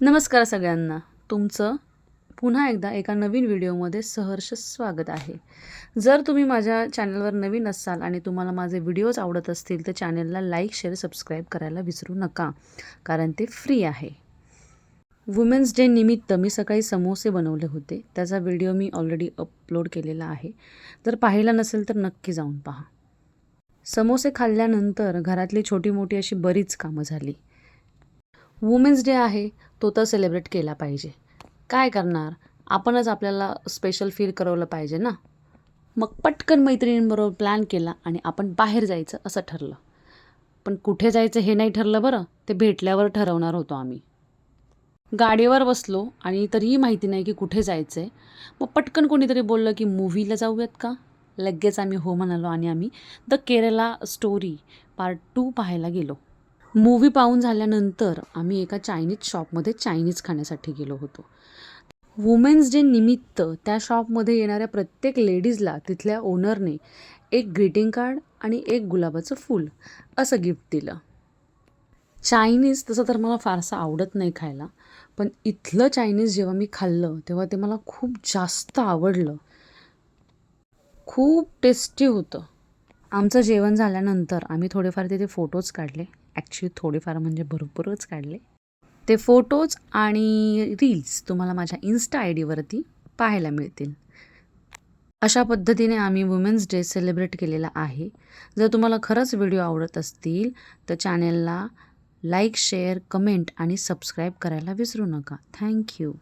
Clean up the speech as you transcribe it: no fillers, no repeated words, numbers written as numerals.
नमस्कार सगळ्यांना. तुमचं पुन्हा एकदा एका नवीन व्हिडिओमध्ये सहर्ष स्वागत आहे. जर तुम्ही माझ्या चॅनलवर नवीन असाल आणि तुम्हाला माझे व्हिडिओज आवडत असतील तर चॅनलला लाईक, शेअर, सबस्क्राईब करायला विसरू नका, कारण ते फ्री आहे. वुमेन्स डे निमित्त मी सकाळी समोसे बनवले होते. त्याचा व्हिडिओ मी ऑलरेडी अपलोड केलेला आहे. जर पाहिला नसेल तर नक्की जाऊन पहा. समोसे खाल्ल्यानंतर घरातली छोटी मोठी अशी बरीच कामं झाली. वुमेन्स डे आहे, तो तर सेलिब्रेट केला पाहिजे. काय करणार, आपणच आपल्याला स्पेशल फील करवलं पाहिजे ना. मग पटकन मैत्रिणींबरोबर प्लॅन केला आणि आपण बाहेर जायचं असं ठरलं. पण कुठे जायचं हे नाही ठरलं बरं, ते भेटल्यावर ठरवणार होतो आम्ही. गाडीवर बसलो आणि तरीही माहिती नाही की कुठे जायचं आहे. मग पटकन कोणीतरी बोललं की मूव्हीला जाऊयात का. लगेच आम्ही हो म्हणालो आणि आम्ही द केरला स्टोरी पार्ट 2 पाहायला गेलो. मूव्ही पाहून झाल्यानंतर आम्ही एका चायनीज शॉपमध्ये चायनीज खाण्यासाठी गेलो होतो. वुमेन्स डे निमित्त त्या शॉपमध्ये येणाऱ्या प्रत्येक लेडीजला तिथल्या ओनरने एक ग्रीटिंग कार्ड आणि एक गुलाबाचं फूल असं गिफ्ट दिलं. चायनीज तसं तर मला फारसं आवडत नाही खायला, पण इथलं चायनीज जेव्हा मी खाल्लं तेव्हा ते मला खूप जास्त आवडलं. खूप टेस्टी होतं. आमचं जेवण झाल्यानंतर आम्ही थोडेफार तिथे फोटोज काढले. ॲक्च्युली थोडेफार म्हणजे भरपूरच काढले. ते फोटोज आणि रील्स तुम्हाला माझ्या इन्स्टा ID वरती पाहायला मिळतील. अशा पद्धतीने आम्ही वुमेन्स डे सेलिब्रेट केलेला आहे. जर तुम्हाला खरंच व्हिडिओ आवडत असतील तर चॅनेलला लाईक, शेअर, कमेंट आणि सबस्क्राईब करायला विसरू नका. थँक्यू.